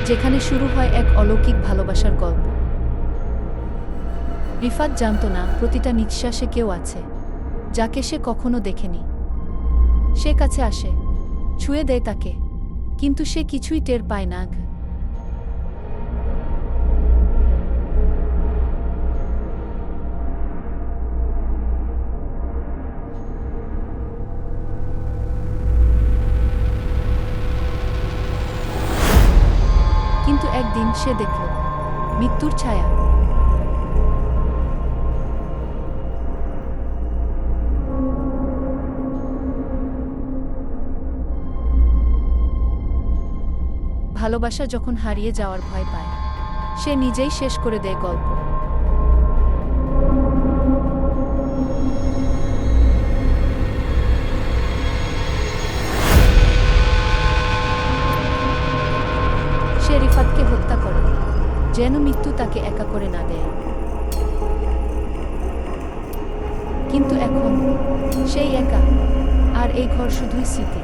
যেখানে শুরু হয় এক অলৌকিক ভালোবাসার গল্প। রিফাত জানত না প্রতিটা নিঃশ্বাসে কেউ আছে, যাকে সে কখনো দেখেনি। সে কাছে আসে, ছুঁয়ে দেয় তাকে, কিন্তু সে কিছুই টের পায় না। কিন্তু একদিন সে দেখল মৃত্যুর ছায়া। ভালোবাসা যখন হারিয়ে যাওয়ার ভয় পায়, সে নিজেই শেষ করে দেয় গল্প। সে রিফাতকে হত্যা করে, যেন মৃত্যু তাকে একা করে না দেয়। কিন্তু এখন সেই একা, আর এই ঘর শুধুই স্মৃতি।